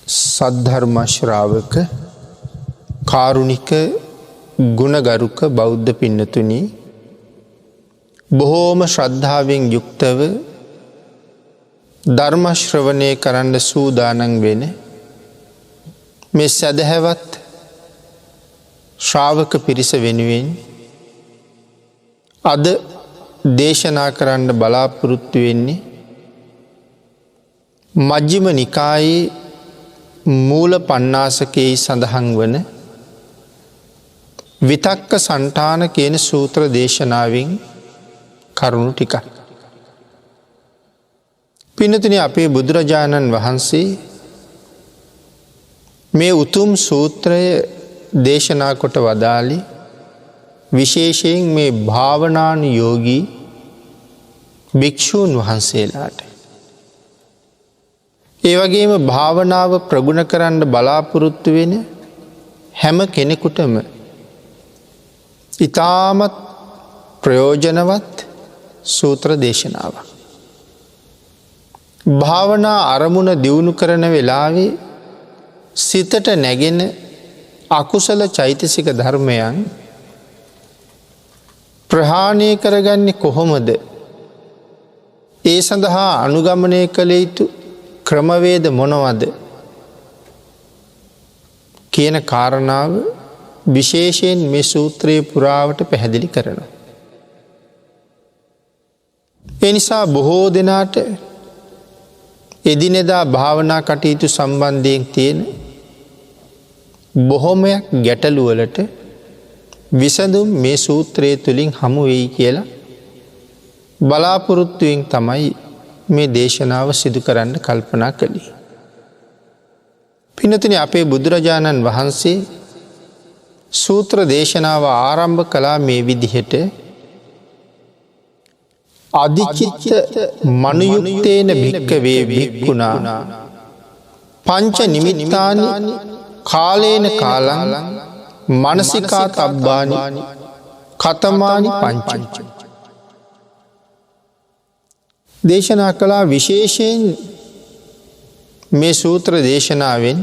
සද්ධර්ම ශ්‍රාවක කාරුණික ගුණගරුක බෞද්ධ පින්නතුනි බොහෝම ශ්‍රද්ධාවෙන් යුක්තව ධර්ම ශ්‍රවණය කරන්න සූදානම් වෙන මේ සදහැවත් ශ්‍රාවක පිරිස වෙනුවෙන් අද දේශනා කරන්න බලාපොරොත්තු වෙන්නේ මජ්ක්‍ධිම නිකායේ මූල පණ්ණාසකයේ සඳහන් වන විතක්ක සණ්ඨාන කියන සූත්‍ර දේශනාවෙන් කරුණු ටිකක්. පින්නතුනි, අපේ බුදුරජාණන් වහන්සේ මේ උතුම් සූත්‍රය දේශනා කොට වදාළේ විශේෂයෙන් මේ භාවනානුයෝගී භික්ෂූන් වහන්සේලාට. ඒ වගේම භාවනාව ප්‍රගුණ කරන්න බලාපොරොත්තු වෙන හැම කෙනෙකුටම ඉතාමත් ප්‍රයෝජනවත් සූත්‍ර දේශනාවක්. භාවනා අරමුණ දියුණු කරන වෙලාවේ සිතට නැගෙන අකුසල චෛතසික ධර්මයන් ප්‍රහාණය කරගන්නේ කොහොමද? ඒ සඳහා අනුගමනය කළ යුතු ක්‍රමවේද මොනවද කියන කාරණාව විශේෂයෙන් මේ සූත්‍රයේ පුරාවට පැහැදිලි කරනවා. ඒ නිසා බොහෝ දෙනාට එදිනෙදා භාවනා කටයුතු සම්බන්ධයෙන් තියෙන බොහොමයක් ගැටලුවලට විසඳුම් මේ සූත්‍රය තුළින් හමු වෙයි කියලා බලාපොරොත්තුවෙන් තමයි මේ දේශනාව සිදු කරන්න කල්පනා කළේ. පින්නතුනි, අපේ බුදුරජාණන් වහන්සේ සූත්‍ර දේශනාව ආරම්භ කළා මේ විදිහට: අධිචිත්ත මනුයුක්තේන භික්කවේ භික්ඛුනා පංච නිමිත්තානි කාලේන කාලං මනසිකා තබ්බානි කතමානි පංච. දේශනා කළා විශේෂයෙන් මේ සූත්‍ර දේශනාවෙන්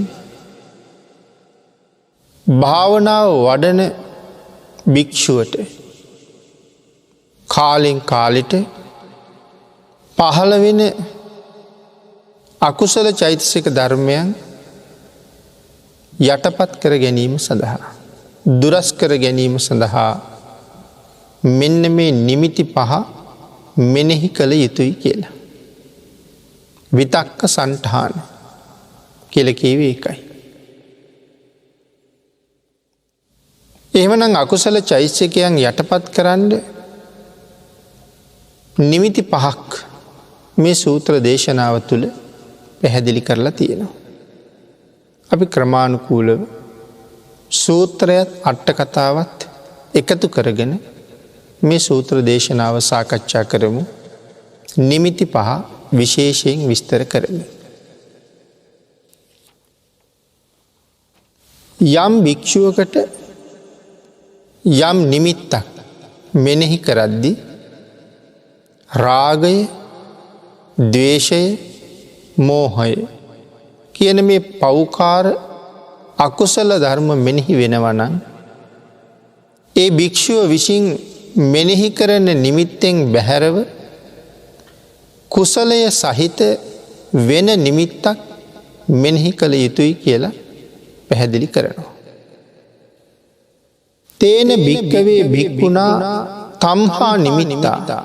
භාවනාව වඩන භික්ෂුවට කාලෙන් කාලෙට පහළ වෙන අකුසල චෛතසික ධර්මයන් යටපත් කර ගැනීම සඳහා, දුරස් කර ගැනීම සඳහා මෙන්න මේ නිමිති පහ මෙනෙහි කළ යුතුයි කියලා. විතක්ක සණ්ඨාන කියලා කියවේ ඒකයි. එහෙමනම් අකුසල චෛතසිකයන් යටපත් කරන්න නිමිති පහක් මේ සූත්‍ර දේශනාව තුළ පැහැදිලි කරලා තියෙනවා. අපි ක්‍රමානුකූලව සූත්‍රයත් අට කතාවත් එකතු කරගෙන මේ සූත්‍ර දේශනාව සාකච්ඡා කරමු. නිමිති පහ විශේෂයෙන් විස්තර කරමු. යම් භික්ෂුවකට යම් නිමිත්තක් මෙනෙහි කරද්දී රාගය, ද්වේෂය, මෝහය කියන මේ පෞකාර අකුසල ධර්ම මෙනෙහි වෙනවා නම් ඒ භික්ෂුව විසින් මෙනෙහි කරන නිමිත්තෙන් බැහැරව කුසලය සහිත වෙන නිමිත්තක් මෙනෙහි කළ යුතුයි කියලා පැහැදිලි කරනවා. තේන භික්කවේ භික්ඛුනා තම්හා නිමිත්තා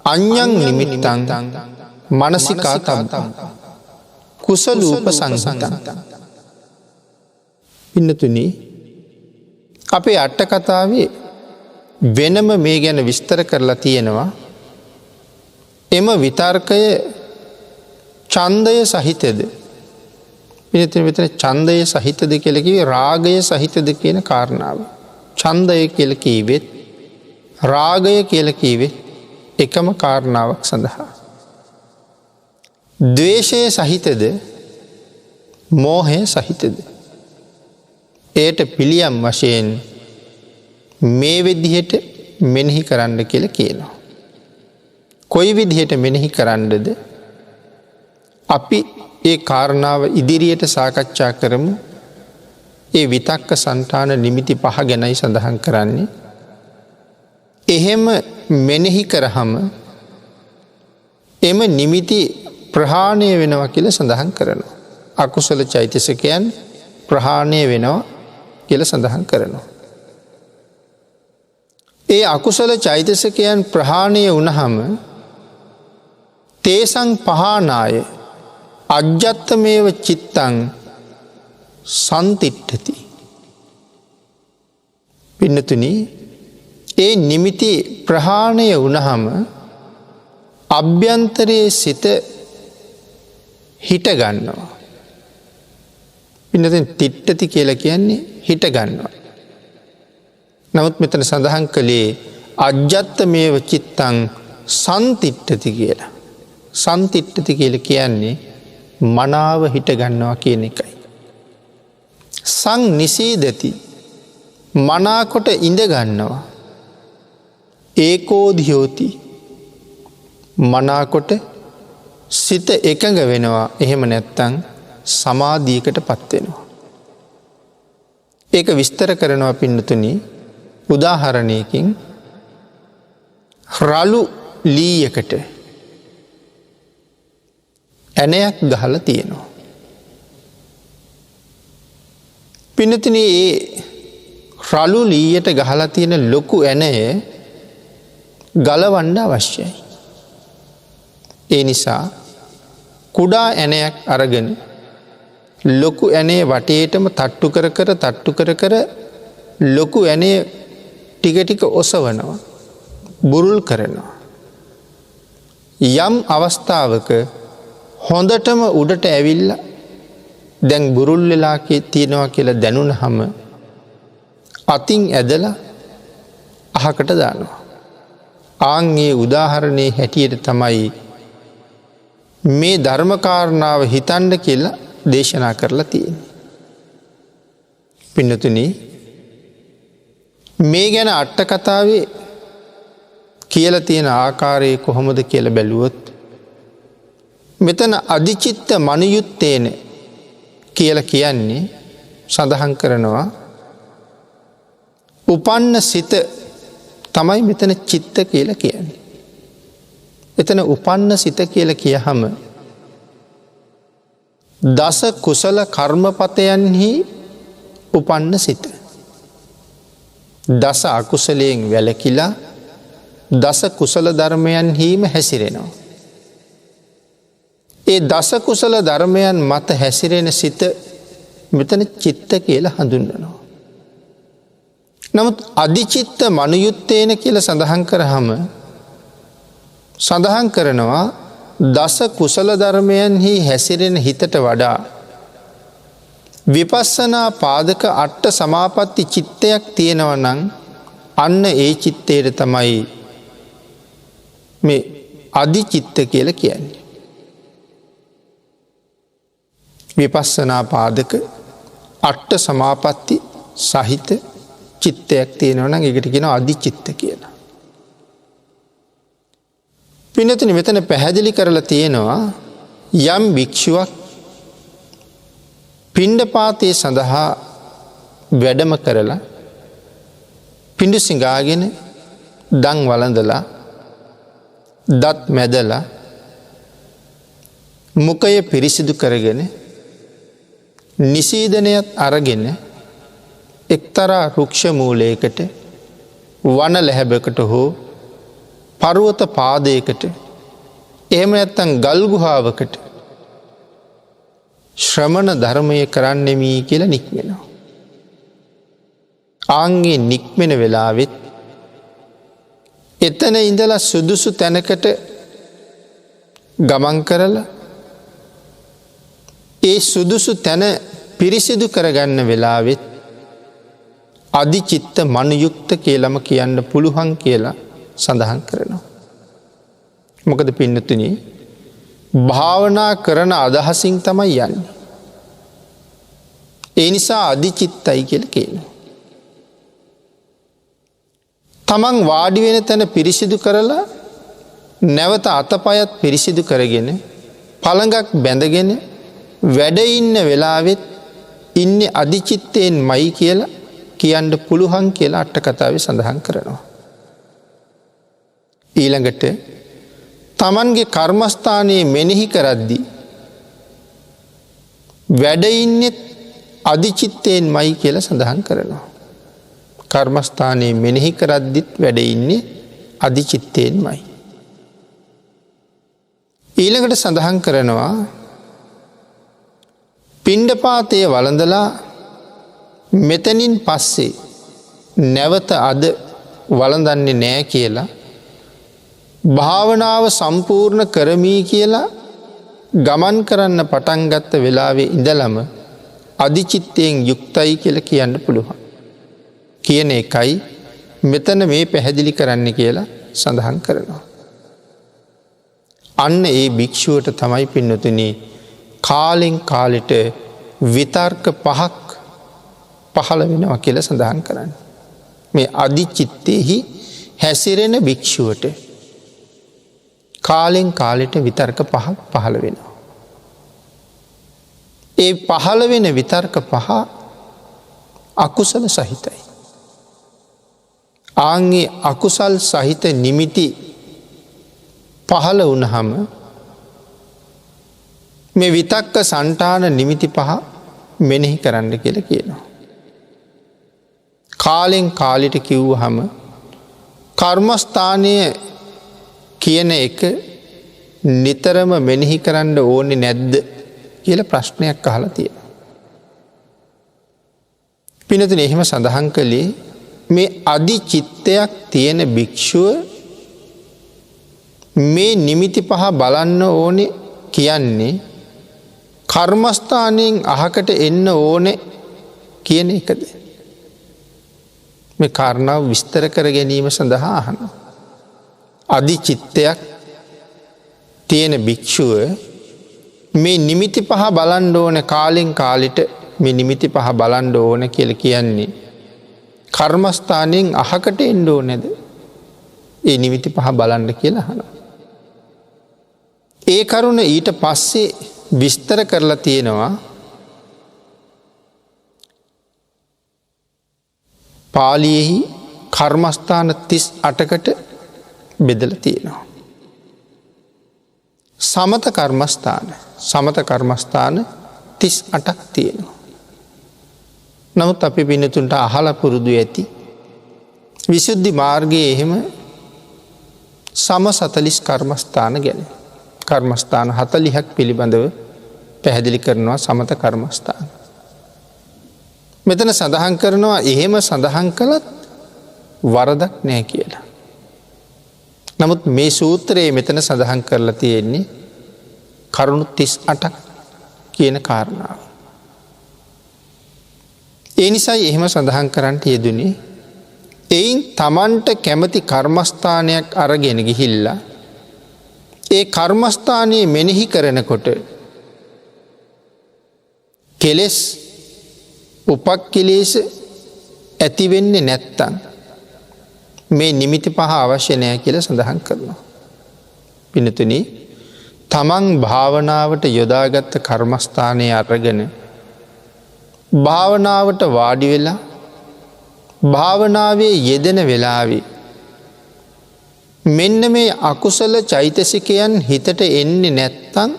අඤ්ඤං නිමිත්තං මනසිකා තබ්බං කුසලූප සංසතං. පින්නතුනි, අපේ අට කතාවේ වෙනම මේ ගැන විස්තර කරලා තියෙනවා. එම විතර්කය ඡන්දය සහිතද? පින්නතුනි, විතර ඡන්දය සහිතද කියලා කිව්වේ රාගය සහිතද කියන කාරණාව. ඡන්දය කියලා කිව්වෙත් රාගය කියලා කිව්වෙත් එකම කාරණාවක් සඳහා. ද්වේෂය සහිතද මෝහය සහිතද? ඒට පිළියම් වශයෙන් මේ විදිහට මෙනෙහි කරන්න කියලා කියනවා. කොයි විදිහට මෙනෙහි කරන්නද? අපි ඒ කාරණාව ඉදිරියට සාකච්ඡා කරමු. ඒ විතක්ක සන්තාන නිමිති 5 ගැනයි සඳහන් කරන්නේ. එහෙම මෙනෙහි කරාම එම නිමිති ප්‍රහාණය වෙනවා කියලා සඳහන් කරනවා. අකුසල චෛතසිකයන් ප්‍රහාණය වෙනවා කියලා සඳහන් කරනවා. ඒ අකුසල චෛතසිකයන් ප්‍රහාණය වුණාම තේසං පහනාය අජ්ජත්තමේව චිත්තං සන්තිට්ඨති. පින්නතුනි, ඒ නිමිති ප්‍රහාණය වුණාම අභ්‍යන්තරයේ සිත හිට ගන්නවා. පින්නතුනි, තිට්ඨති කියලා කියන්නේ හිට ගන්නවා. නමුත් මෙතන සඳහන් කළේ අජ්ජත්තමේව චිත්තං සන්තිට්ඨති කියලා. සන්තිට්ඨති කියලා කියන්නේ මනාව හිට ගන්නවා කියන එකයි. සං නිසීදති මනාකොට ඉඳ ගන්නවා. ඒකෝධියෝති මනාකොට සිත එකඟ වෙනවා. එහෙම නැත්තං සමාධියකට පත්වෙනවා. ඒක විස්තර කරනවා පින්නතුනි උදාහරණයකින්. රළු ලීයකට ඇණයක් ගහලා තියෙනවා. පින්නතුනි, ඒ රළු ලීයට ගහලා තියෙන ලොකු ඇණය ගලවන්න අවශ්‍යයි. ඒ නිසා කුඩා ඇණයක් අරගෙන ලොකු ඇණේ වටේටම තට්ටු කර කර ලොකු ඇණේ ටික ටික ඔසවනවා, බුරුල් කරනවා. යම් අවස්ථාවක හොඳටම උඩට ඇවිල්ලා දැන් බුරුල් වෙලා තියෙනවා කියලා දැනුණාම අතින් ඇදලා අහකට දානවා. ආන්ගේ උදාහරණයේ හැටියට තමයි මේ ධර්මකාරණාව හිතන්න කියලා දේශනා කරලා තියෙන්නේ. පින්නතුනි, මේ ගැන අට කතාවේ කියලා තියෙන ආකාරය කොහොමද කියලා බැලුවොත් මෙතන අධිචිත්ත මනුයුත්තේන කියලා කියන්නේ සඳහන් කරනවා උපන්න සිත තමයි මෙතන චිත්ත කියලා කියන්නේ. එතන උපන්න සිත කියලා කියහම දස කුසල කර්මපතයන්හි උපන්න සිත. දස අකුසලයෙන් වැළකීලා දස කුසල ධර්මයන්හිම හැසිරෙනවා. ඒ දස කුසල ධර්මයන් මත හැසිරෙන සිත මෙතන චිත්ත කියලා හඳුන්වනවා. නමුත් අධිචිත්ත මනුයුත්තේන කියලා සඳහන් කරාම සඳහන් කරනවා දස කුසල ධර්මයන්හි හැසිරෙන හිතට වඩා විපස්සනා පාදක අට සමාපatti චිත්තයක් තියෙනවා නම් අන්න ඒ චිත්තයට තමයි මේ අධිචිත්ත කියලා කියන්නේ. විපස්සනා පාදක අට සමාපatti සහිත චිත්තයක් තියෙනවා නම් ඒකට කියනවා අධිචිත්ත කියලා. පින්නතුනි, මෙතන පැහැදිලි කරලා තියෙනවා යම් භික්ෂුවක් පිණ්ඩපාතයේ සඳහා වැඩම කරලා පිණ්ඩ සිඟාගෙන දන් වළඳලා දත් මැදලා මුඛය පිරිසිදු කරගෙන නිසීදනයත් අරගෙන එක්තරා රුක්ෂ මූලයකට වන ලැහැබකට හෝ පර්වත පාදයකට එහෙම නැත්නම් ගල් ගුහාවකට ශ්‍රමණ ධර්මය කරන්නෙමි කියලා නික්මෙනවා. ආන්ගේ නික්මෙන වෙලාවෙත් එතන ඉඳලා සුදුසු තැනකට ගමන් කරලා ඒ සුදුසු තැන පිරිසිදු කරගන්න වෙලාවෙත් අධිචිත්ත මනුයුක්ත කියලාම කියන්න පුළුවන් කියලා සඳහන් කරනවා. මොකද පින්නතුනි, භාවනා කරන අදහසින් තමයි යන්නේ. ඒ නිසා අධිචිත්තයි කියලා කියනවා. තමන් වාඩි වෙන තැන පිරිසිදු කරලා නැවත අතපයත් පිරිසිදු කරගෙන පළඟක් බැඳගෙන වැඩ ඉන්න වෙලාවෙත් ඉන්නේ අධිචිත්තයෙන් මයි කියලා කියන්න පුළුවන් කියලා අට කතාවේ සඳහන් කරනවා. ඊළඟට තමන්ගේ කර්මස්ථානයේ මෙනෙහි කරද්දී වැඩ ඉන්නෙත් අධිචිත්තයෙන් මයි කියලා සඳහන් කරනවා. කර්මස්ථානයේ මෙනෙහි කරද්දිත් වැඩ ඉන්නේ අධිචිත්තයෙන් මයි. ඊළඟට සඳහන් කරනවා පිණ්ඩපාතය වළඳලා මෙතනින් පස්සේ නැවත අද වළඳන්නේ නෑ කියලා භාවනාව සම්පූර්ණ කරමී කියලා ගමන් කරන්න පටන් ගත්ත වෙලාවේ ඉඳලම අධිචිත්තයෙන් යුක්තයි කියලා කියන්න පුළුවන්. කියන එකයි මෙතන මේ පැහැදිලි කරන්න කියලා සඳහන් කරනවා. අන්න ඒ භික්ෂුවට තමයි පින්නතුනි කාලෙන් කාලෙට විතර්ක පහක් පහළ වෙනවා කියලා සඳහන් කරන්න. මේ අධිචිත්තයෙහි හැසිරෙන භික්ෂුවට කාලෙන් කාලෙට විතර්ක පහක් පහළ වෙනවා. ඒ පහළ වෙන විතර්ක පහ අකුසල සහිතයි. ආන්ගේ අකුසල් සහිත නිමිති පහළ වුණහම මේ විතක්ක සන්ටාන නිමිති පහ මෙනෙහි කරන්න කියලා කියනවා. කාලෙන් කාලෙට කිව්වහම කර්මස්ථානය කියන එක නිතරම මෙනෙහි කරන්න ඕනේ නැද්ද කියලා ප්‍රශ්නයක් අහලා තියෙනවා. පිනතුනි එහෙම සඳහන් කළේ මේ අධිචිත්තයක් තියෙන භික්ෂුව මේ නිමිති පහ බලන්න ඕනේ කියන්නේ කර්මස්ථානයෙන් අහකට එන්න ඕනේ කියන එකද? මේ කාරණාව විස්තර කර ගැනීම සඳහා අහනවා. අධිචිත්තයක් තියෙන භික්ෂුව මේ නිමිති පහ බලන්න ඕනේ කාලෙන් කාලෙට මේ නිමිති පහ බලන්න ඕනේ කියලා කියන්නේ කර්මස්ථානයෙන් අහකට එන්න ඕනේද? ඒ නිමිති පහ බලන්න කියලා අහනවා. ඒ කරුණ ඊට පස්සේ විස්තර කරලා තියෙනවා පාලියෙහි කර්මස්ථාන 38කට බෙදලා තියෙනවා. සමත කර්මස්ථාන 38ක් තියෙනවා. නමුත් අපි පින්නතුන්ට අහලා පුරුදු ඇති විසුද්ධි මාර්ගයේ එහෙම සම 40 කර්මස්ථාන ගැන කර්මස්ථාන 40ක් පිළිබඳව පැහැදිලි කරනවා සමත කර්මස්ථාන. මෙතන සඳහන් කරනවා එහෙම සඳහන් කළත් වරදක් නැහැ කියලා. නමුත් මේ සූත්‍රයේ මෙතන සඳහන් කරලා තියෙන්නේ කරුණු 38ක් කියන කාරණාව. ඒ නිසායි එහෙම සඳහන් කරන්නට යෙදුනේ. එයින් තමන්ට කැමති කර්මස්ථානයක් අරගෙන ගිහිල්ලා ඒ කර්මස්ථානයේ මෙනෙහි කරනකොට කෙලෙස් උපක්ඛිලේශ ඇති වෙන්නේ නැත්තම් මේ නිමිති පහ අවශ්‍ය නැහැ කියලා සඳහන් කරනවා. පින්නතුනි තමන් භාවනාවට යොදාගත් කර්මස්ථානයේ අරගෙන භාවනාවට වාඩි වෙලා භාවනාවේ යෙදෙන වෙලාවේ මෙන්න මේ අකුසල චෛතසිකයන් හිතට එන්නේ නැත්තම්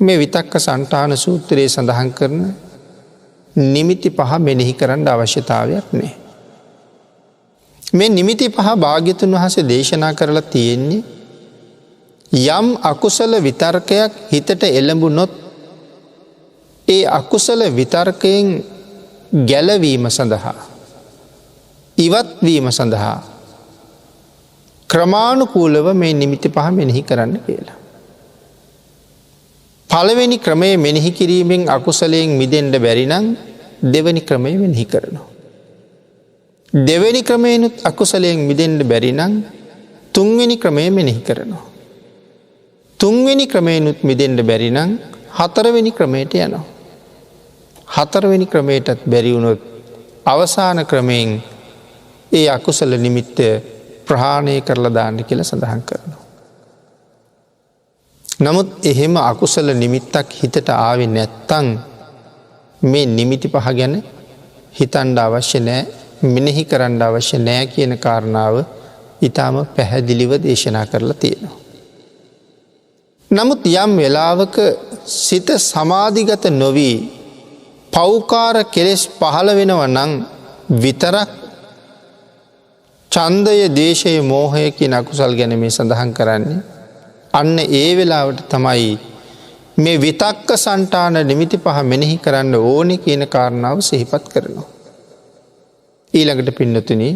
මේ විතක්ක සන්තාන සූත්‍රයේ සඳහන් කරන නිමිති පහ මෙනෙහි කරන්න අවශ්‍යතාවයක් නැහැ. මේ නිමිති පහ භාග්‍යතුන් වහන්සේ දේශනා කරලා තියෙන්නේ යම් අකුසල විතර්කයක් හිතට එළඹුණොත් ඒ අකුසල විතර්කයෙන් ගැලවීම සඳහා ඉවත් වීම සඳහා ක්‍රමානුකූලව මේ නිමිති පහ මෙනෙහි කරන්න කියලා. පළවෙනි ක්‍රමයේ මෙනෙහි කිරීමෙන් අකුසලයෙන් මිදෙන්න බැරි නම් දෙවෙනි ක්‍රමයේ මෙනෙහි කරනවා. දෙවෙනි ක්‍රමයෙන්ුත් අකුසලයෙන් මිදෙන්න බැරි නම් තුන්වෙනි ක්‍රමයේ මෙනෙහි කරනවා. තුන්වෙනි ක්‍රමයෙන්ුත් මිදෙන්න බැරි නම් හතරවෙනි ක්‍රමයට යනවා. හතරවෙනි ක්‍රමයටත් බැරි වුණොත් අවසාන ක්‍රමයෙන් ඒ අකුසල නිමිත්ත ප්‍රහාණය කරලා දාන්න කියලා සඳහන් කරනවා. නමුත් එහෙම අකුසල නිමිත්තක් හිතට ආවේ නැත්තං මේ නිමිති පහ ගැන හිතන්ඩ අවශ්‍ය නෑ, මෙනෙහි කරන්න අවශ්‍ය නෑ කියන කාරණාව ඉතාම පැහැදිලිව දේශනා කරලා තියෙනවා. නමුත් යම් වෙලාවක සිත සමාධිගත නොවී පෞකාර කෙලෙස් පහළ වෙනව නම් විතරක් ඡන්දය, දේශය, මෝහය කියන අකුසල් ගැන මේ සඳහන් කරන්නේ. අන්න ඒ වෙලාවට තමයි මේ විතක්ක සන්ටාන නිමිති පහ මෙනෙහි කරන්න ඕනේ කියන කාරණාව සිහිපත් කරනවා. ඊළඟට පින්නතුනි,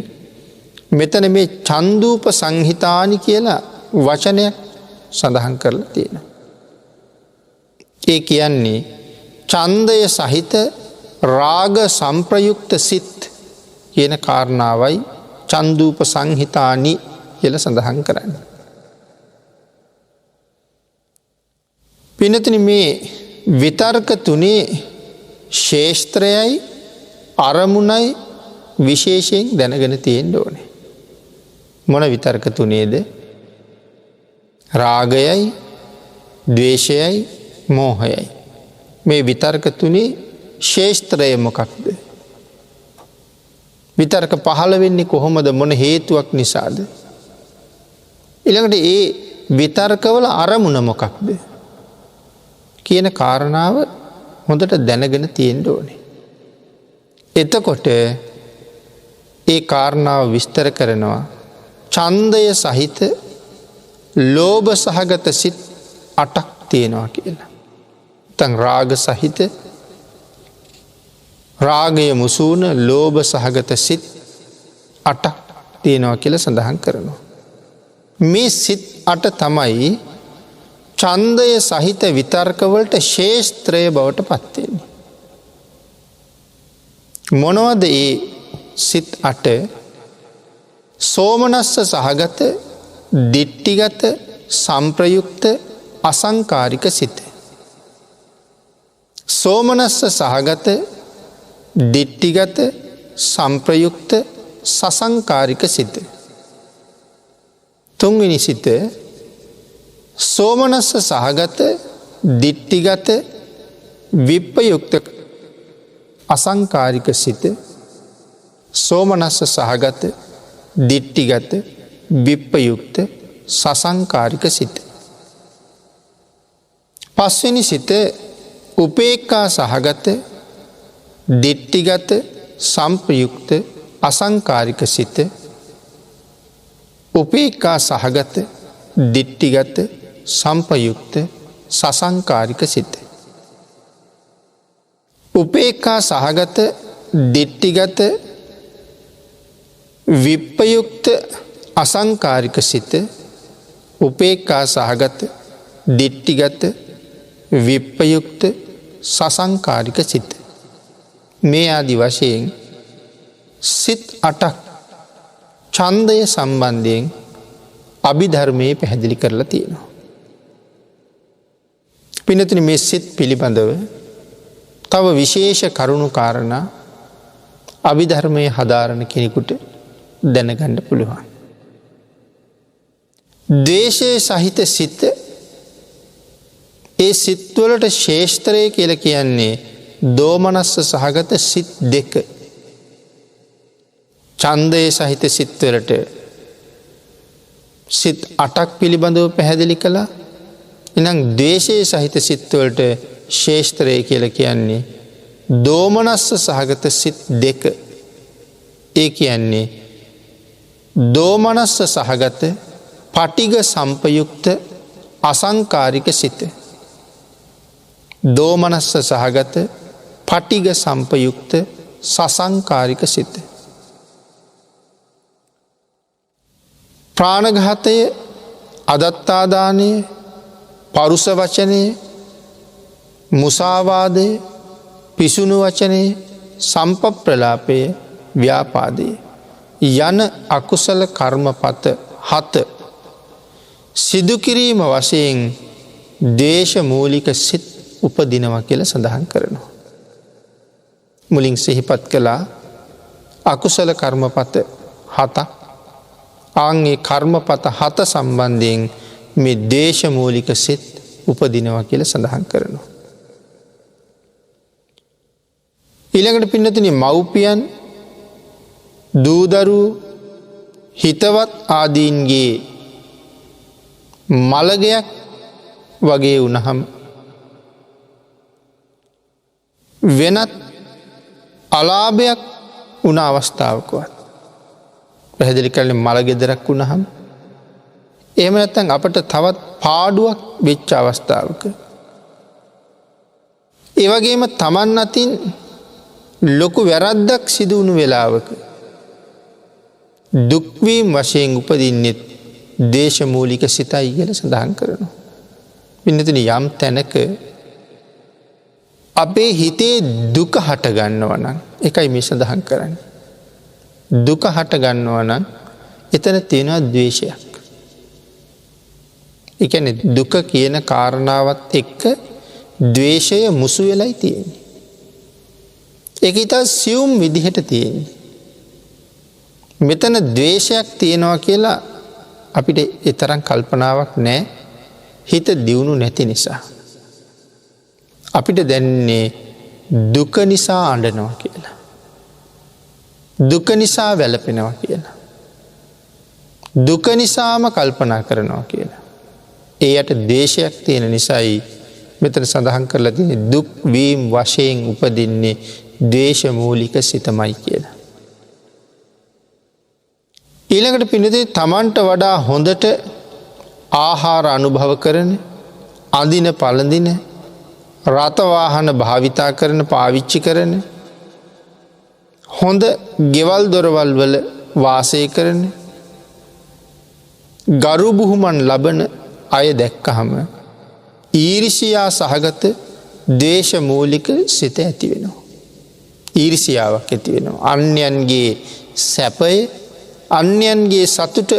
මෙතන මේ චන්දූප සංහිතානි කියලා වචනයක් සඳහන් කරලා තියෙනවා. ඒ කියන්නේ ඡන්දය සහිත රාග සංප්‍රයුක්ත සිත් කියන කාරණාවයි චන්දූප සංහිතානි කියලා සඳහන් කරන්නේ. පින්නතුනි, මේ විතර්ක තුනේ ශේෂ්ත්‍රයයි අරමුණයි විශේෂයෙන් දැනගෙන තියෙන්න ඕනේ. මොන විතර්ක තුනේද? රාගයයි, ද්වේෂයයි, මෝහයයි. මේ විතර්ක තුනේ ශේෂ්ත්‍රය මොකක්ද? විතර්ක පහළ වෙන්නේ කොහොමද? මොන හේතුවක් නිසාද? ඊළඟට ඒ විතර්කවල අරමුණ මොකක්ද කියන කාරණාව හොඳට දැනගෙන තියෙන්න ඕනේ. එතකොට ඒ කාරණාව විස්තර කරනවා ඡන්දය සහිත ලෝභ සහගත සිත් 8ක් තියෙනවා කියලා. නැත්නම් රාග සහිත, රාගය මුසුන ලෝභ සහගත සිත් 8ක් තියෙනවා කියලා සඳහන් කරනවා. මේ සිත් 8 තමයි ඡන්දය සහිත විතර්කවලට ශේෂ්ත්‍රය බවට පත් වෙන්නේ. මොනවද ඒ සිත් 8? සෝමනස්ස සහගත, දිට්ඨිගත, සංප්‍රයුක්ත, අසංකාරික සිත. සෝමනස්ස සහගත, දිට්ඨිගත, සංප්‍රයුක්ත, සසංකාරික සිත. තුන්වෙනි සිත සෝමනස්ස සහගත, දිට්ඨිගත, විප්පයුක්ත, අසංකාරික සිත. සෝමනස්ස සහගත, දිට්ඨිගත, විප්පයුක්ත, සසංකාරික සිත. පස්වෙනි සිත උපේක්ඛා සහගත, දිට්ඨිගත, සංප්‍රයුක්ත, අසංකාරික සිත. උපේක්ඛා සහගත, දිට්ඨිගත, සංපයුක්ත, සසංකාරික සිත. උපේක්ඛා සහගත, දිට්ඨිගත, විප්පයුක්ත, අසංකාරික සිත. උපේක්ඛා සහගත, දිට්ඨිගත, විප්පයුක්ත, සසංකාරික සිත. මේ ආදි වශයෙන් සිත් 8ක් ඡන්දය සම්බන්ධයෙන් අභිධර්මයේ පැහැදිලි කරලා තියෙනවා. පින්නතුනි, මේ සිත් පිළිබඳව තව විශේෂ කරුණු කාරණා අභිධර්මයේ හදාරන කෙනෙකුට දැනගන්න පුළුවන්. ද්වේෂයේ සහිත සිත, ඒ සිත්වලට ශේෂ්ත්‍රය කියලා කියන්නේ දෝමනස්ස සහගත සිත් 2. ඡන්දයේ සහිත සිත්වලට සිත් 8ක් පිළිබඳව පැහැදිලි කළා. එහෙනම් ද්වේෂයේ සහිත සිත්වලට ශේෂ්ත්‍රය කියලා කියන්නේ දෝමනස්ස සහගත සිත් 2. ඒ කියන්නේ දෝමනස්ස සහගත, පටිඝ සංපයුක්ත, අසංකාරික සිත. දෝමනස්ස සහගත, පටිඝ සංපයුක්ත, සසංකාරික සිත. ප්‍රාණඝාතය, අදත්තාදානය, පරුෂ වචනය, මුසාවාදය, පිසුණු වචනය, සම්පප්‍රලාපය, ව්‍යාපාදය යන අකුසල කර්මපත 7 සිදු කිරීම වශයෙන් ද්වේෂ මූලික සිත් උපදිනවා කියලා සඳහන් කරනවා. මුලින් සිහිපත් කළා අකුසල කර්මපත 7ක්. ආන්ගේ කර්මපත 7 සම්බන්ධයෙන් මේ ද්වේෂ මූලික සිත් උපදිනවා කියලා සඳහන් කරනවා. ඊළඟට පින්නතුනි මව්පියන් දූදරු හිතවත් ආදීන්ගේ මළගයක් වගේ වුණහම වෙනත් අලාභයක් වුණ අවස්ථාවකවත් පැහැදිලි කරන්නේ මළගෙදරක් වුණහම එහෙම නැත්නම් අපට තවත් පාඩුවක් වෙච්ච අවස්ථාවක ඒ වගේම Taman අතින් ලොකු වැරද්දක් සිදු වුණු වෙලාවක දුක් වීම වශයෙන් උපදින්නේ දේශමූලික සිතයි කියලා සඳහන් කරනවා. පින්නතුනි යම් තැනක අපේ හිතේ දුක හට ගන්නවා නම් ඒකයි මේ සඳහන් කරන්නේ. දුක හට ගන්නවා නම් එතන තියෙනවා ද්වේෂයක්. ඒ කියන්නේ දුක කියන කාරණාවත් එක්ක ද්වේෂය මුසු වෙලයි තියෙන්නේ. ඒක ඉතා සියුම් විදිහට තියෙන්නේ. මෙතන ද්වේෂයක් තියෙනවා කියලා අපිට ඒ තරම් කල්පනාවක් නැහැ. හිත දියුණු නැති නිසා. අපිට දැනෙන්නේ දුක නිසා අඬනවා කියලා. දුක නිසා වැළපෙනවා කියලා. දුක නිසාම කල්පනා කරනවා කියලා. ඒ යට ද්වේෂයක් තියෙන නිසායි මෙතන සඳහන් කරලා තියෙන්නේ දුක් වීම වශයෙන් උපදින්නේ ද්වේෂ මූලික සිතමයි කියලා. ඊළඟට පින්නතේ Tamanට වඩා හොඳට ආහාර අනුභව කරන, අඳින පළඳින, රථ වාහන භාවිතා කරන, පාවිච්චි කරන, හොඳ ගෙවල් දොරවල් වල වාසය කරන, ගරු බුහුමන් ලබන අය දැක්කහම ඊර්ෂියා සහගත ද්වේෂ මූලික සිත ඇති වෙනවා. ඊර්ෂියාවක් ඇති වෙනවා. අන්‍යයන්ගේ සැපය, අන්‍යයන්ගේ සතුට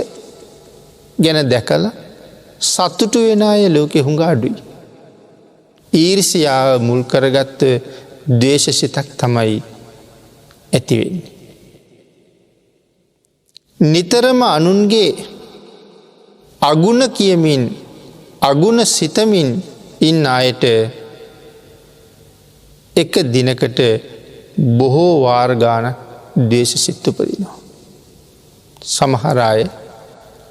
ගැන දැකලා සතුටු වෙන අය ලෝකේ හුඟ අඩුයි. ඊර්ෂියාව මුල් කරගත්ත ද්වේෂ සිතක් තමයි ඇති වෙන්නේ. නිතරම අනුන්ගේ අගුණ කියමින්, අගුණ සිතමින් ඉන්න අයට එක දිනකට බොහෝ වාර ගානක් ද්වේෂ සිත් උපදිනවා. සමහර අය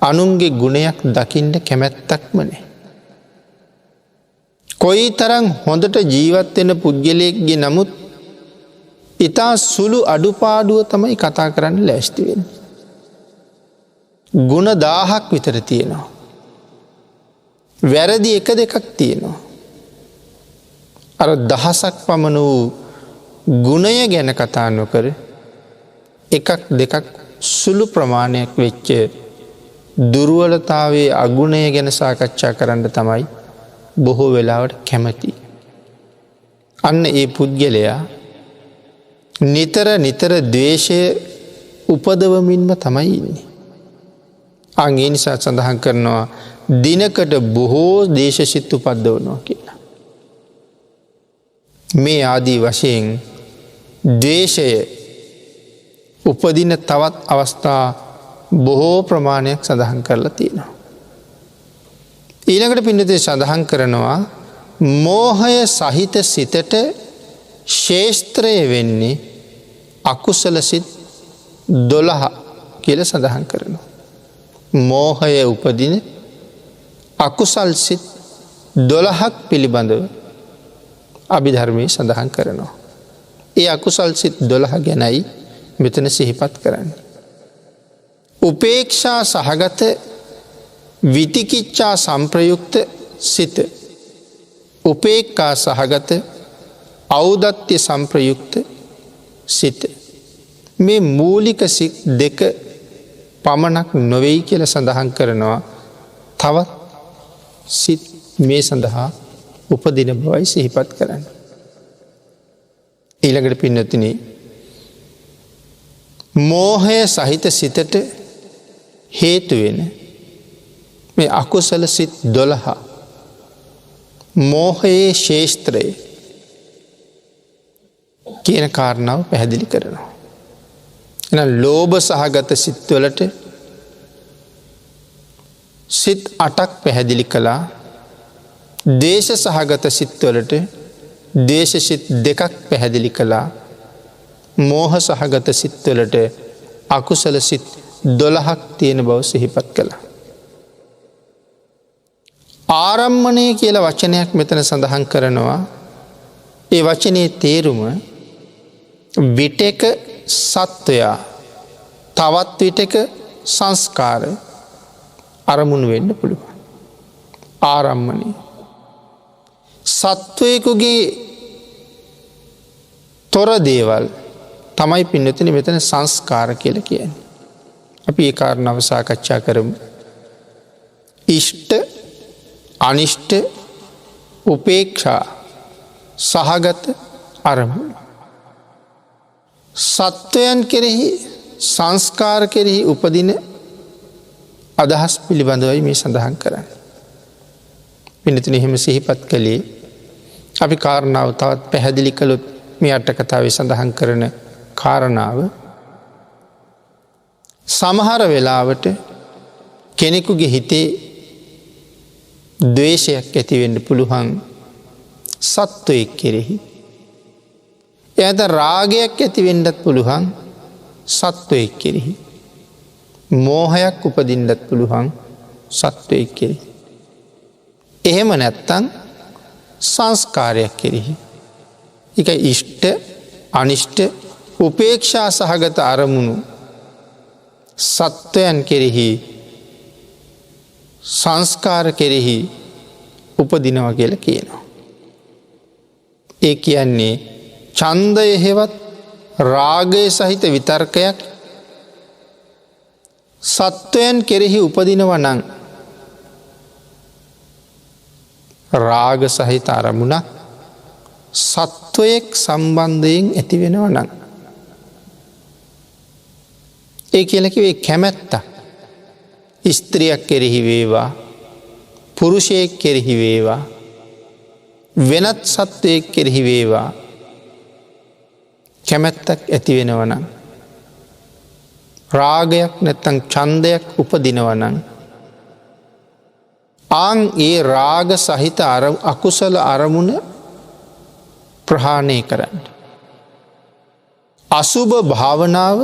අනුන්ගේ ගුණයක් දකින්න කැමැත්තක්ම නැහැ. කොයි තරම් හොඳට ජීවත් වෙන පුද්ගලයෙක්ගේ නමුත් ඊතා සුළු අඩුපාඩුව තමයි කතා කරන්න ලෑස්ති වෙන්නේ. ගුණ 1000ක් විතර තියෙනවා. වැරදි එක දෙකක් තියෙනවා. අර දහසක් පමණ වූ ගුණය ගැන කතා නොකර එකක් දෙකක් සුළු ප්‍රමාණයක් වෙච්ච දුර්වලතාවයේ අගුණය ගැන සාකච්ඡා කරන්න තමයි බොහෝ වෙලාවට කැමති. අන්න ඒ පුද්ගලයා නිතර නිතර ද්වේෂය උපදවමින්ම තමයි ඉන්නේ. ඒ නිසා සඳහන් කරනවා දිනකට බොහෝ දේශසිත උපද්දවනවා කියලා. මේ ආදී වශයෙන් ද්වේෂය උපදින තවත් අවස්ථා බොහෝ ප්‍රමාණයක් සඳහන් කරලා තියෙනවා. ඊළඟට පින්නතේ සඳහන් කරනවා මෝහය සහිත සිතට ශේෂ්ත්‍රය වෙන්නේ අකුසල සිත් 12 කියලා සඳහන් කරනවා. මෝහය උපදින අකුසල් සිත් 12ක් පිළිබඳව අභිධර්මයේ සඳහන් කරනවා. ඒ අකුසල් සිත් 12 ගැනයි මෙතන සිහිපත් කරන්නේ. උපේක්ෂා සහගත විතිකිච්ඡා සංප්‍රයුක්ත සිත, උපේක්ඛා සහගත ඖදත්‍ය සංප්‍රයුක්ත සිත, මේ මූලික සිත් දෙක පමණක් නොවේයි කියලා සඳහන් කරනවා. තවත් සිත් මේ සඳහා උපදින බවයි සිහිපත් කරන්න. ඊළඟට පින්නතුනි මෝහය සහිත සිතට හේතු වෙන මේ අකුසල සිත් 12 මෝහයේ ශේෂ්ත්‍රය කියන කාරණාව පැහැදිලි කරනවා. එහෙනම් ලෝභ සහගත සිත්වලට සිත් 8ක් පැහැදිලි කළා. දේශ සහගත සිත්වලට දේශසිත් දෙකක් පැහැදිලි කළා. මෝහ සහගත සිත්වලට අකුසල සිත් 12ක් තියෙන බව සිහිපත් කළා. ආරම්මණය කියලා වචනයක් මෙතන සඳහන් කරනවා. ඒ වචනේ තේරුම විටක සත්වයා තවත් විටක සංස්කාර අරමුණු වෙන්න පුළුවන්. ආරම්මණය සත්වයකුගේ තොර දේවල් තමයි පින්නතුනි මෙතන සංස්කාර කියලා කියන්නේ. අපි ඒ කාරණාව සාකච්ඡා කරමු. ඉෂ්ට අනිෂ්ට උපේක්ෂා සහගත අරමුණු. සත්වයන් කෙරෙහි සංස්කාර කෙරෙහි උපදින අදහස් පිළිබඳවයි මේ සඳහන් කරන්නේ. පින්නතුනි එහෙම සිහිපත් කළේ අපි කාරණාව තවත් පැහැදිලි කළොත් මේ අට කතාවේ සඳහන් කරන කාරණාව සමහර වෙලාවට කෙනෙකුගේ හිතේ ද්වේෂයක් ඇති වෙන්න පුළුවන් සත්වයෙක් කෙරෙහි. එයාට රාගයක් ඇති වෙන්නත් පුළුවන් සත්වයෙක් කෙරෙහි. මෝහයක් උපදින්නත් පුළුවන් සත්වයෙක් කෙරෙහි. එහෙම නැත්තම් සංස්කාරයක් කෙරෙහි. ඒක ඉෂ්ට අනිෂ්ට උපේක්ෂා සහගත අරමුණු සත්වයන් කෙරෙහි සංස්කාර කෙරෙහි උපදිනවා කියලා කියනවා. ඒ කියන්නේ ඡන්දය හෙවත් රාගය සහිත විතර්කයක් සත්වයන් කෙරෙහි උපදිනවා නම් රාග සහිත අරමුණක් සත්වයෙක් සම්බන්ධයෙන් ඇති වෙනවා නම් ඒ කියලා කිව්වේ කැමැත්ත. ස්ත්‍රියක් කෙරෙහි වේවා පුරුෂයෙක් කෙරෙහි වේවා වෙනත් සත්වයෙක් කෙරෙහි වේවා කැමැත්තක් ඇති වෙනවා නම් රාගයක් නැත්තම් ඡන්දයක් උපදිනවා නම් ඒ රාග සහිත අකුසල අරමුණ ප්‍රහාණය කරන්න. අසුභ භාවනාව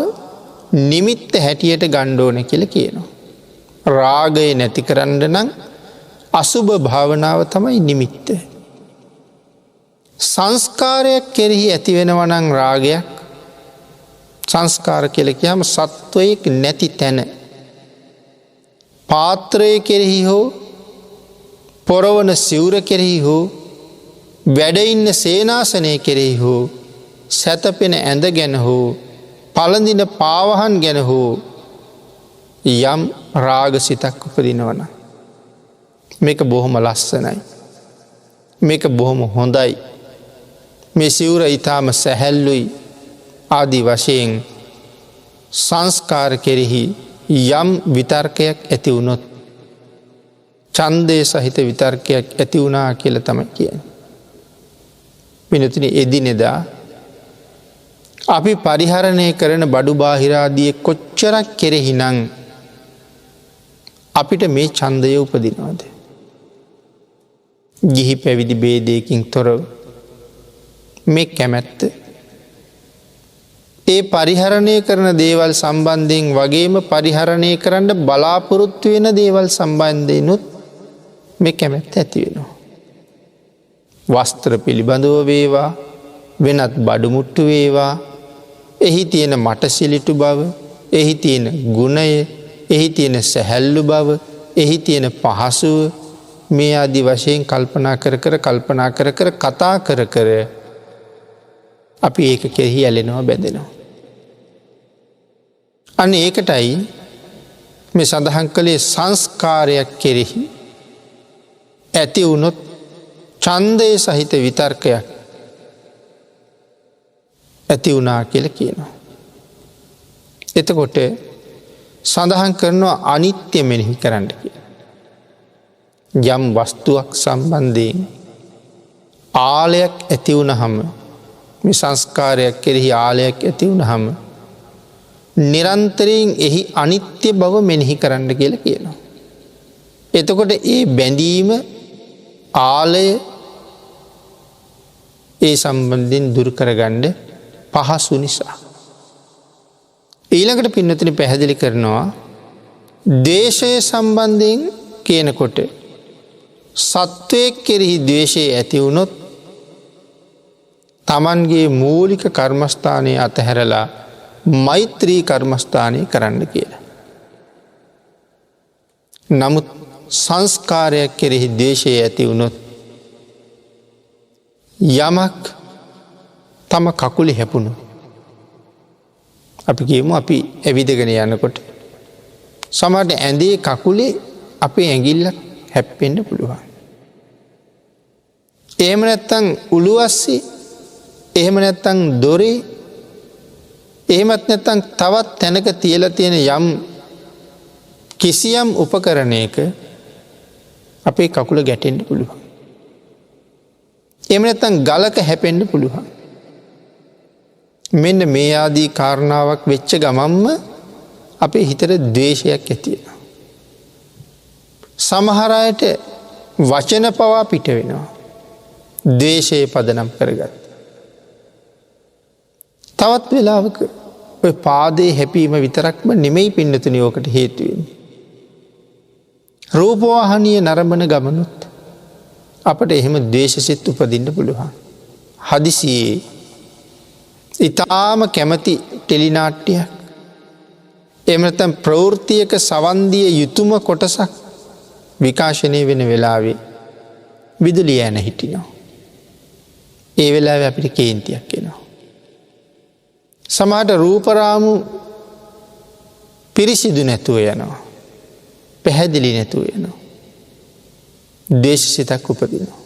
නිමිත්ත හැටියට ගන්න ඕන කියලා කියනවා. රාගය නැති කරන්න නම් අසුභ භාවනාව තමයි නිමිත්ත. සංස්කාරයක් කෙරෙහි ඇති වෙනවා නම් රාගයක් සංස්කාර කියලා කියම සත්වයෙක් නැති තැන පාත්‍රය කෙරෙහි හෝ පොරවන සිවුර කෙරෙහි හෝ වැඩ ඉන්න සේනාසනය කෙරෙහි හෝ සැතපෙන ඇඳ ගැන හෝ පළඳින පාවහන් ගැන හෝ යම් රාගසිතක් උපදිනවන මේක බොහොම ලස්සනයි. මේක බොහොම හොඳයි. මේ සිවුර ඊටාම සැහැල්ලුයි ආදී වශයෙන් සංස්කාර කෙරෙහි යම් විතර්කයක් ඇති වුණොත් ඡන්දේ සහිත විතර්කයක් ඇති වුණා කියලා තමයි කියන්නේ. පින්තුනි එදිනෙදා අපි පරිහරණය කරන බඩු බාහිර ආදී කොච්චරක් කෙරෙහිනම් අපිට මේ ඡන්දය උපදිනවද? ගිහි පැවිදි ભેදයකින් තොරව මේ කැමැත්ත ඒ පරිහරණය කරන දේවල් සම්බන්ධයෙන් වගේම පරිහරණය කරන්න බලාපොරොත්තු වෙන දේවල් සම්බන්ධයෙන්ුත් මේ කැමැත්ත ඇති වෙනවා. වස්ත්‍ර පිළිබඳව වේවා වෙනත් බඩු මුට්ටු වේවා එහි තියෙන මටසිලිටු බව එහි තියෙන ගුණය එහි තියෙන සැහැල්ලු බව එහි තියෙන පහසුව මේ ආදි වශයෙන් කල්පනා කර කතා කර අපි ඒක කෙරෙහි ඇලෙනවා බැඳෙනවා. අන්න ඒකටයි මේ සඳහන් කළේ සංස්කාරයක් කෙරෙහි ඇති වුණොත් ඡන්දේ සහිත විතර්කයක් ඇති වුණා කියලා කියනවා. එතකොට සඳහන් කරනවා අනිත්‍ය මෙනෙහි කරන්න කියලා. යම් වස්තුවක් සම්බන්ධයෙන් ආලයක් ඇති වුණහම මේ සංස්කාරයක් කෙරෙහි ආලයක් ඇති වුණහම නිරන්තරයෙන් එහි අනිත්‍ය බව මෙනෙහි කරන්න කියලා කියනවා. එතකොට ඒ බැඳීම ආලය ඒ සම්බන්ධයෙන් දුරු කරගන්න පහසු නිසා. ඊළඟට පින්නතුනි පැහැදිලි කරනවා ද්වේෂය සම්බන්ධයෙන් කියනකොට සත්වයෙක් කෙරෙහි ද්වේෂය ඇති වුණොත් තමන්ගේ මූලික කර්මස්ථානය අතහැරලා මෛත්‍රී කර්මස්ථානය කරන්න කියලා. නමුත් සංස්කාරයක් කෙරෙහි ද්වේෂය ඇති වුණොත් යමක් තම කකුලි හැපුණු. අපි කියමු අපි ඇවිදගෙන යනකොට සමහරට ඇඳේ කකුලේ අපේ ඇඟිල්ලක් හැප්පෙන්න පුළුවන්. එහෙම නැත්තම් උළුවස්සේ, එහෙම නැත්තම් දොරේ, එහෙමත් නැත්තම් තවත් තැනක තියලා තියෙන යම් කිසියම් උපකරණයක අපේ කකුල ගැටෙන්න පුළුවන්. එහෙම නැත්තම් ගලක හැපෙන්න පුළුවන්. මෙන්න මේ ආදී කාරණාවක් වෙච්ච ගමන්ම අපේ හිතට ද්වේෂයක් ඇති වෙනවා. සමහර අයට වචන පවා පිට වෙනවා. ද්වේෂය පදනම් කරගත්. තවත් වෙලාවක ඔය පාදේ හැපීම විතරක්ම නෙමෙයි පින්නතුනි ඕකට හේතු වෙන්නේ. රූපවාහිනිය නරඹන ගමනොත් අපට එහෙම ද්වේෂසිත උපදින්න පුළුවන්. හදිසියේ ඊටාම කැමැති ටෙලි නාට්‍යයක්, එහෙම නැත්නම් ප්‍රවෘත්තියක සවන් දිය යුතුම කොටසක් විකාශනය වෙන වෙලාවේ විදුලිය යන හිටිනවා. ඒ වෙලාවේ අපිට කේන්තියක් එනවා. සමහරට රූපරාමු පිරිසිදු නැතුව යනවා. පැහැදිලි නැතුව යනවා. ද්වේෂසිතක් උපදිනවා.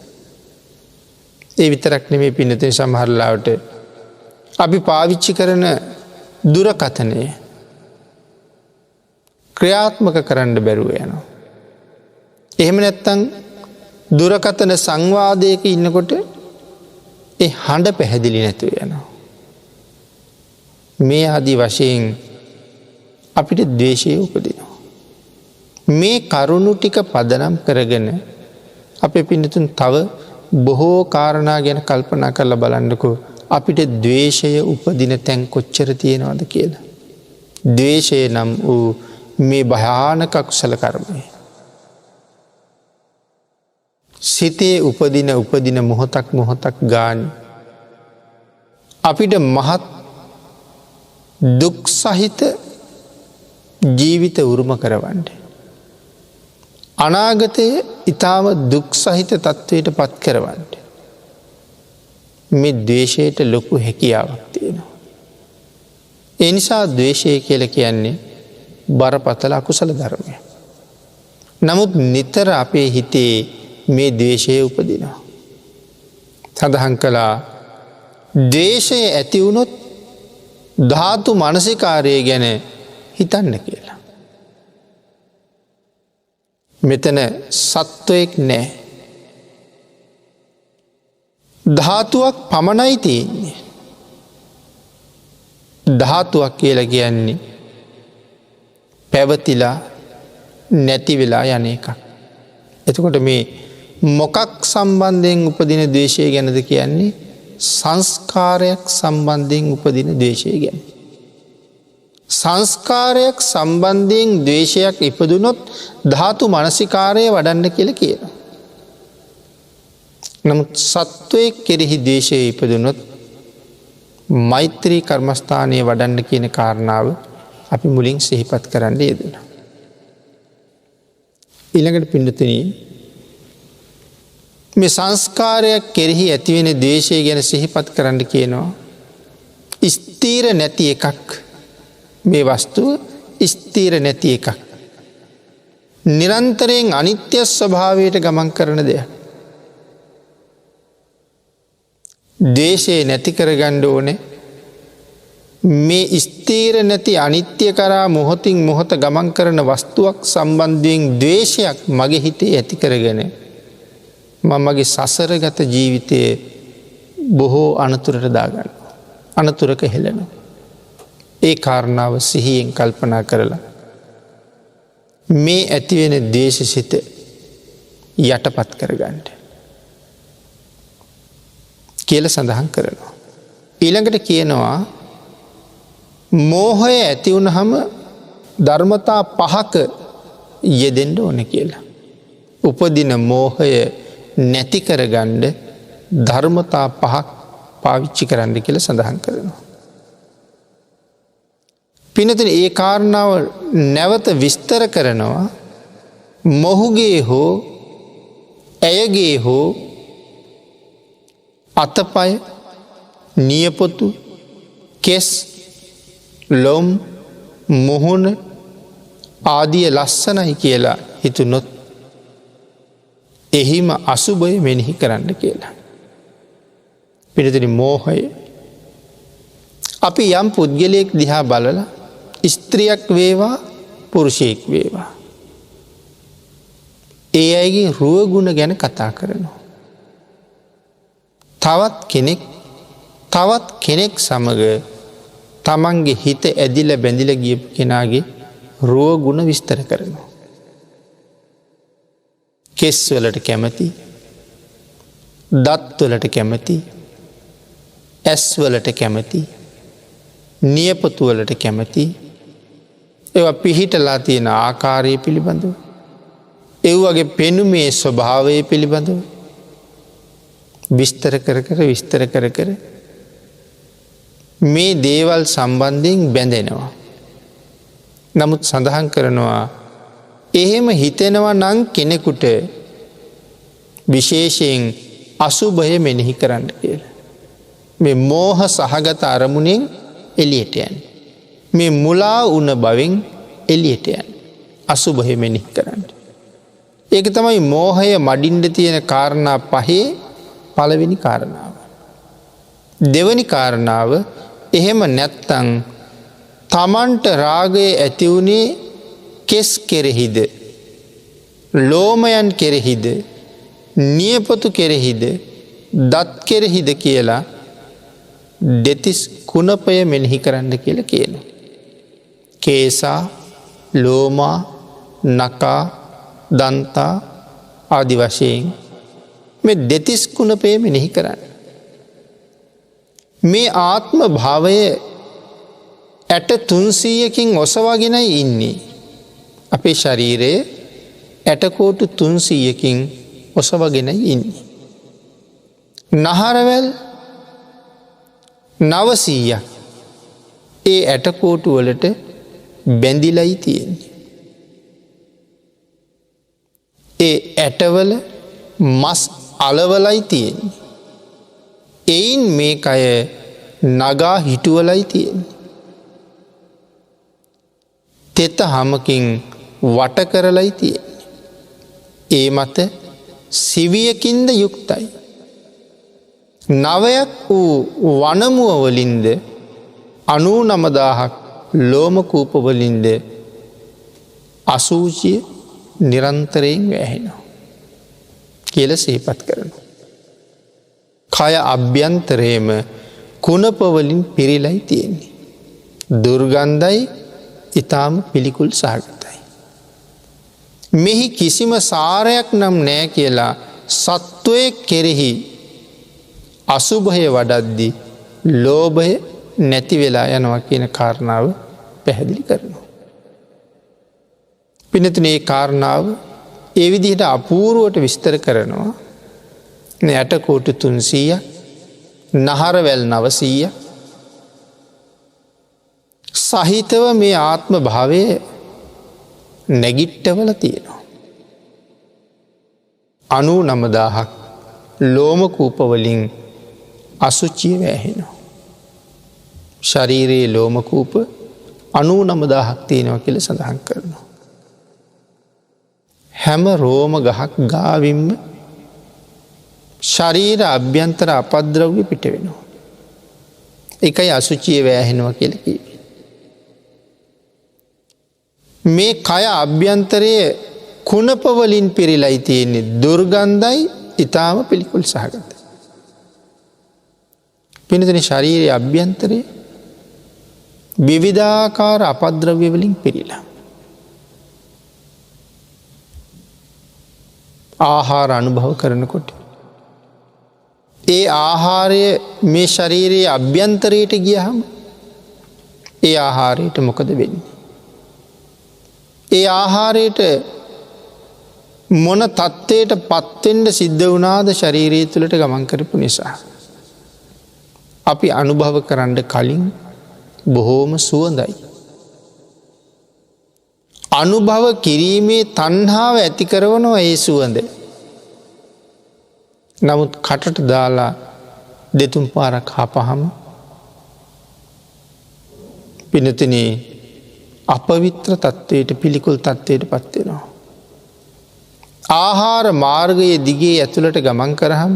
ඒ විතරක් නෙමෙයි පින්නතේ සමහර ලාවට අපි පාවිච්චි කරන දුරකථනය ක්‍රියාත්මක කරන්න බැරුව යනවා. එහෙම නැත්තම් දුරකථන සංවාදයක ඉන්නකොට ඒ හඬ පැහැදිලි නැතුව යනවා. මේ ආදී වශයෙන් අපිට ද්වේෂය උපදිනවා. මේ කරුණු ටික පදනම් කරගෙන අපේ පින්නතුන් තව බොහෝ කාරණා ගැන කල්පනා කරලා බලන්නකෝ අපිට ද්වේෂය උපදින තැන් කොච්චර තියෙනවද කියලා. ද්වේෂය නම් වූ මේ භයානක කුසල කර්මය. සිතේ උපදින මොහොතක් ගාන අපිට මහත් දුක් සහිත ජීවිත උරුම කරවන්න. අනාගතයේ ඊටම දුක් සහිත තත්වයට පත් කරවන්න. මේ ද්වේෂයට ලොකු හැකියාවක් තියෙනවා. ඒ නිසා ද්වේෂය කියලා කියන්නේ බරපතල අකුසල ධර්මයක්. නමුත් නිතර අපේ හිතේ මේ ද්වේෂය උපදිනවා. සඳහන් කළා ද්වේෂය ඇති වුණොත් ධාතු මනසිකාරය ගැන හිතන්න කියලා. මෙතන සත්වයෙක් නැහැ. ධාතුවක් පමණයි තියෙන්නේ. ධාතුවක් කියලා කියන්නේ පැවතිලා නැති වෙලා යන එකක්. එතකොට මේ මොකක් සම්බන්ධයෙන් උපදින ද්වේෂය ගැනද කියන්නේ? සංස්කාරයක් සම්බන්ධයෙන් උපදින ද්වේෂය ගැන. සංස්කාරයක් සම්බන්ධයෙන් ද්වේෂයක් ඉපදුනොත් ධාතු මනසිකාරය වඩන්න කියලා කියනවා. නමුත් සත්වයෙක් කෙරෙහි ද්වේෂය ඉපදුනොත් මෛත්‍රී කර්මස්ථානය වඩන්න කියන කාරණාව අපි මුලින් සිහිපත් කරන්න යෙදුණා. ඊළඟට පින්නතුනි මේ සංස්කාරයක් කෙරෙහි ඇතිවෙන ද්වේෂය ගැන සිහිපත් කරන්න කියනවා. ස්ථීර නැති එකක්. මේ වස්තුව ස්ථීර නැති එකක්. නිරන්තරයෙන් අනිත්‍ය ස්වභාවයට ගමන් කරන දෙයක්. ද්වේෂය නැති කරගන්න ඕනේ. මේ ස්ථීර නැති අනිත්‍ය කරා මොහොතින් මොහොත ගමන් කරන වස්තුවක් සම්බන්ධයෙන් ද්වේෂයක් මගේ හිතේ ඇති කරගෙන මගේ සසරගත ජීවිතයේ බොහෝ අනතුරට දාගන්න. අනතුරක හෙළෙනවා. ඒ කාරණාව සිහියෙන් කල්පනා කරලා මේ ඇතිවෙන ද්වේෂසිත යටපත් කරගන්න. කියල සඳහන් කරනවා. ඊළඟට කියනවා මෝහය ඇතිවුණහම ධර්මතා 5ක යෙදෙන්න ඕන කියලා. උපදින මෝහය නැති කරගන්න ධර්මතා 5ක් පාවිච්චි කරන්න කියලා සඳහන් කරනවා. පිනතුනි ඒ කාරණාව නැවත විස්තර කරනවා මොහුගේ හෝ ඇයගේ හෝ අතපය නියපොතු කෙස් ලොම් මුහුණ ආදිය ලස්සනයි කියලා හිතුනොත් එහිම අසුභය මෙනෙහි කරන්න කියලා. පිළිතුරු මෝහය අපි යම් පුද්ගලයෙක් දිහා බලලා ස්ත්‍රියක් වේවා පුරුෂයෙක් වේවා ඒ අයගේ රුව ගුණ ගැන කතා කරනවා. තවත් කෙනෙක් සමග තමන්ගේ හිත ඇදිලා බැඳිලා ගියපු කෙනාගේ රුව ගුණ විස්තර කරනවා. කෙස් වලට කැමති, දත් වලට කැමති, ඇස් වලට කැමති, නියපොතු වලට කැමති, ඒවා පිහිටලා තියෙන ආකාරය පිළිබඳව, ඒ වගේ පෙනුමේ ස්වභාවය පිළිබඳව විස්තර කර මේ දේවල් සම්බන්ධයෙන් බැඳෙනවා. නමුත් සඳහන් කරනවා එහෙම හිතෙනවා නම් කෙනෙකුට විශේෂයෙන් අසුභය මෙනෙහි කරන්න කියලා. මේ මෝහ සහගත අරමුණෙන් එළියට යන්න. මේ මුලා වුණ බවෙන් එළියට යන්න. අසුභය මෙනෙහි කරන්න. ඒක තමයි මෝහය මඩින්න තියෙන කාරණා 5 පළවෙනි කාරණාව. දෙවෙනි කාරණාව එහෙම නැත්තම් තමන්ට රාගය ඇති වුණේ කෙස් කෙරෙහිද, ලෝමයන් කෙරෙහිද, නියපොතු කෙරෙහිද, දත් කෙරෙහිද කියලා දෙතිස් කුණපය මෙනෙහි කරන්න කියලා කියනවා. කේසා, ලෝමා, නකා, දන්තා ආදි වශයෙන් මේ දෙතිස් කුණපය මෙනෙහි කරන්න. මේ ආත්ම භාවය ඇට 300කින් ඔසවාගෙනයි ඉන්නේ. අපේ ශරීරයේ ඇටකෝටු 300කින් ඔසවගෙනයි ඉන්නේ. නහරවැල් 900ක් ඒ ඇටකෝටු වලට බැඳිලයි තියෙන්නේ. ඒ ඇටවල මස් අලවලයි තියෙන්නේ. එයින් මේ කය නගා හිටුවලයි තියෙන්නේ. තෙත හමකින් වට කරලයි තියෙන්නේ. ඒ මත සිවියකින්ද යුක්තයි. 9ක් වූ වනමුව වලින්ද 99000ක් ලෝමකූප වලින්ද අසූචිය නිරන්තරයෙන් වැහෙනවා කියලා සිහිපත් කරනවා. කය අභ්‍යන්තරයේම කුණප වලින් පිරීලයි තියෙන්නේ. දුර්ගන්ධයි, ඊටාම පිළිකුල් සහගතයි. මෙහි කිසිම සාරයක් නම් නැහැ කියලා සත්වයේ කෙරෙහි අසුභය වඩද්දී ලෝභය නැති වෙලා යනවා කියන කාරණාව පැහැදිලි කරනවා. පින්නතුනි මේ කාරණාව ඒ විදිහට අපූර්වට විස්තර කරනවා. ඇටකෝටු 300ක්, නහරවැල් 900ක් සහිතව මේ ආත්ම භාවයේ නැගිට්ටවල තියෙනවා. 99000ක් ලෝමකූප වලින් අසුචිය වැහෙනවා. ශරීරයේ ලෝමකූප 99000ක් තියෙනවා කියලා සඳහන් කරනවා. හැම රෝම ගහක් ගාවින්ම ශරීර අභ්‍යන්තර අපද්‍රව්‍ය පිට වෙනවා. ඒකයි අසුචිය වැහෙනවා කියලා කිව්වේ. මේ කය අභ්‍යන්තරයේ කුණප වලින් පිරීලයි තියෙන්නේ. දුර්ගන්ධයි, ඊටාම පිළිකුල් සහගතයි. පින්නතුනි ශරීරයේ අභ්‍යන්තරයේ විවිධාකාර අපද්‍රව්‍ය වලින් පිරීලා. ආහාර අනුභව කරනකොට ඒ ආහාරය මේ ශරීරයේ අභ්‍යන්තරයට ගියහම ඒ ආහාරයට මොකද වෙන්නේ? ඒ ආහාරයට මොන තත්ත්වයට පත්වෙන්ඩ සිද්ධ වුණාද ශරීරය තුළට ගමන් කරපු නිසා. අපි අනුභව කරන්න කලින් බොහෝම සුවඳයි. අනුභව කිරීමේ තණ්හාව ඇති කරවනවා ඒ සුවඳ. නමුත් කටට දාලා දෙතුන් පාරක් හපහම පිනතිනේ අපවිත්‍ර තත්ත්වයට පිළිකුල් තත්ත්වයට පත්වෙනවා. ආහාර මාර්ගයේ දිගේ ඇතුළට ගමන් කරහම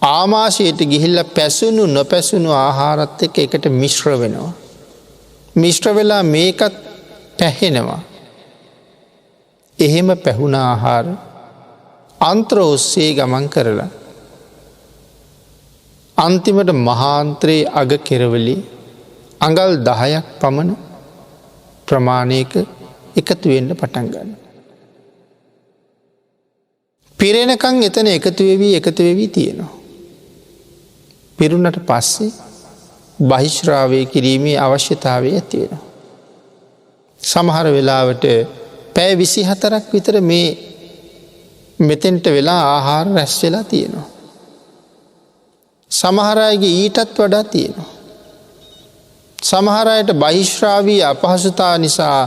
ආමාශයට ගිහිල්ල පැසුණු නොපැසුණු ආහාරත් එක්ක එකට මිශ්‍ර වෙනවා. මිශ්‍ර වෙලා මේකත් පැහෙනවා. එහෙම පැහුණ ආහාර අන්ත්‍ර ඔස්සේ ගමන් කරලා අන්තිමට මහාන්ත්‍රයේ අග කෙරවලි අඟල් 10ක් පමණ ප්‍රමාණයක එකතුවෙන්න පටන් ගන්න. පිරෙනකං එතන එකතු වෙවී තියෙනවා. පිරුණට පස්සේ බහිශ්‍රාවය කිරීමේ අවශ්‍යතාවය ඇති වෙනවා. සමහර වෙලාවට පැය 24ක් විතර මේ මෙතෙන්ට වෙලා ආහාර රැස් වෙලා තියෙනවා. සමහර අයගේ ඊටත් වඩා තියෙනවා. සමහර අයට බහිශ්‍රාවී අපහසුතා නිසා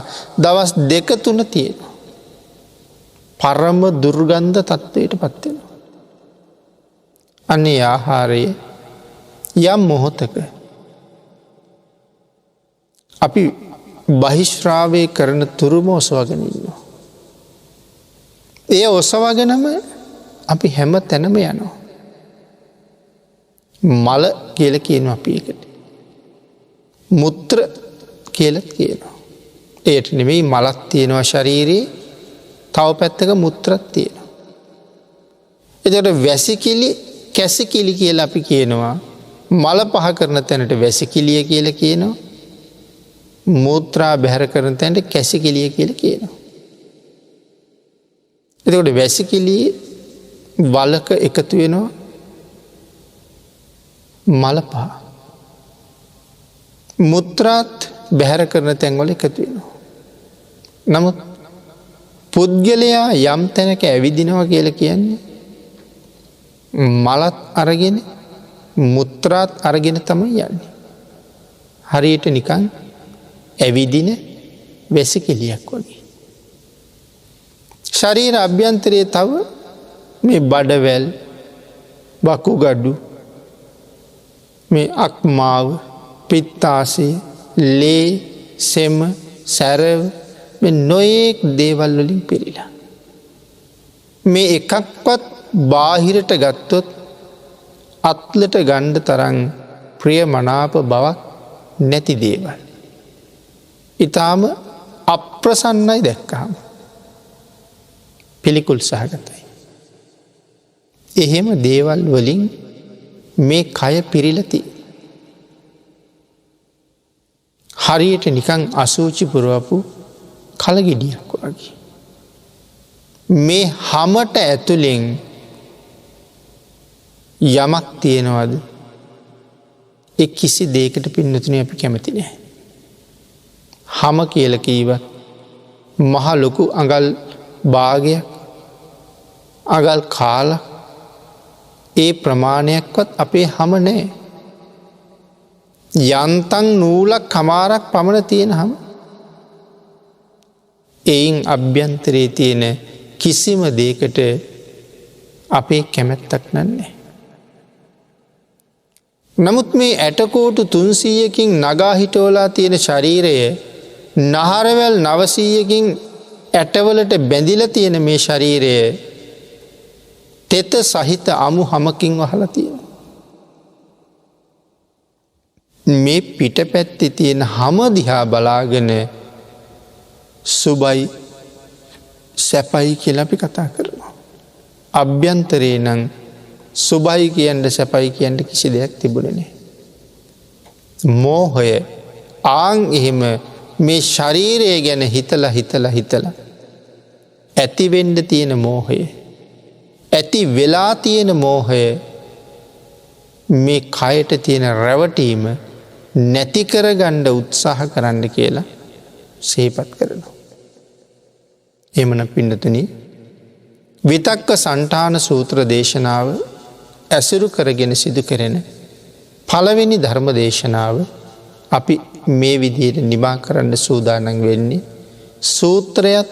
දවස් 2-3 තියෙනවා. පරම දුර්ගන්ධ තත්ත්වයට පත් වෙනවා. අනේ ආහාරයේ යම් මොහොතක අපි බහිශ්‍රාවය කරන තුරුම ඔසවගෙන ඉන්නවා. ඒ ඔසවගෙනම අපි හැම තැනම යනවා. මල කියලා කියනවා අපි ඒකට. මුත්‍ර කියලත් කියනවා. ඒට නෙමෙයි මලක් තියෙනවා ශරීරයේ, තව පැත්තක මුත්‍රත් තියෙනවා. එතකොට වැසිකිලි කැසිකිලි කියලා අපි කියනවා. මල පහ කරන තැනට වැසිකිලිය කියලා කියනවා. මූත්‍රා බැහැර කරන තැනට කැසිකිලිය කියලා කියනවා. එතකොට වැසිකිලියේ වලක එකතු වෙනවා මල පහ. මුත්‍රාත් බැහැර කරන තැන්වල එකතු වෙනවා. නමුත් පුද්ගලයා යම් තැනක ඇවිදිනවා කියලා කියන්නේ මලත් අරගෙන මුත්‍රාත් අරගෙන තමයි යන්නේ. හරියට නිකන් ඇවිදින වැසිකිලියක් වගේ. ශරීර අභ්‍යන්තරයේ තව මේ බඩවැල්, වකුගඩු, මේ අක්මාව, පිත්තාශය, ලේ, සෙම, සැරව මේ නොයෙක් දේවල් වලින් පිරීලා. මේ එකක්වත් බාහිරට ගත්තොත් අත්ලට ගණ්ඩ තරම් ප්‍රියමනාප බවක් නැති දේවල්. ඊටාම අප්‍රසන්නයි දැක්කහම. පිළිකුල් සහගතයි. එහෙම දේවල් වලින් මේ කය පිරිලති. හරියට නිකන් අසූචි පුරවපු කලගෙඩියක් වගේ. මේ හමට ඇතුලෙන් යමක් තියෙනවද? ඒ කිසි දෙයකට පින්නතුනේ අපි කැමති නැහැ. හම කියලා කීවත් මහ ලොකු අඟල් භාගයක්, අඟල් කාලක්, ඒ ප්‍රමාණයක්වත් අපේ හම නැහැ. යන්තම් නූලක් කමාරක් පමණ තියෙන හම. එයින් අභ්‍යන්තරයේ තියෙන කිසිම දෙයකට අපේ කැමැත්තක් නැහැ. නමුත් මේ ඇටකෝටු 300කින් නගා හිටවලා තියෙන ශරීරය නහරවැල් 900කින් ඇටවලට බැඳිලා තියෙන මේ ශරීරය තෙත සහිත අමු හමකින් වහලා තියෙනවා. මේ පිටපැත්තේ තියෙන හම දිහා බලාගෙන සුබයි සැපයි කියලා අපි කතා කරනවා. අභ්‍යන්තරේ නම් සුබයි කියන්න සැපයි කියන්න කිසි දෙයක් තිබුණේ නැහැ. මෝහය ආන් එහෙම මේ ශරීරය ගැන හිතලා ඇති වෙන්න තියෙන මෝහය, ඇති වෙලා තියෙන මෝහය මේ කයට තියෙන රැවටීම නැතිකර ගණ්ඩ උත්සාහ කරන්න කියලා සේපත් කරනවා. එමන පිඩතුන විතක්ක සන්ටාන සූත්‍ර දේශනාව ඇසුරු කරගෙන සිදු කරෙන පළවෙනි ධර්ම දේශනාව අපි මේ විදියට නිමා කරන්න සූදානන් වෙන්නේ සූත්‍රයත්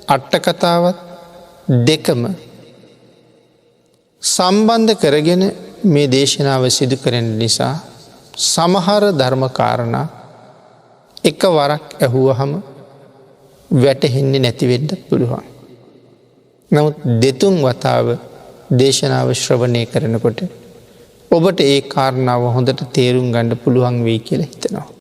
අට්ටකතාවත් දෙකම සම්බන්ධ කරගෙන මේ දේශනාව සිදු කරන නිසා සමහර ධර්මකාරණා එක වරක් ඇහුවහම වැටහෙන්නේ නැතිවෙන්නත් පුළුවන්. නමුත් දෙතුන් වතාව දේශනාව ශ්‍රවණය කරනකොට ඔබට ඒ කාරණාව හොඳට තේරුම් ගණ්ඩ පුළුවන් වෙයි කියලා හිතනවා.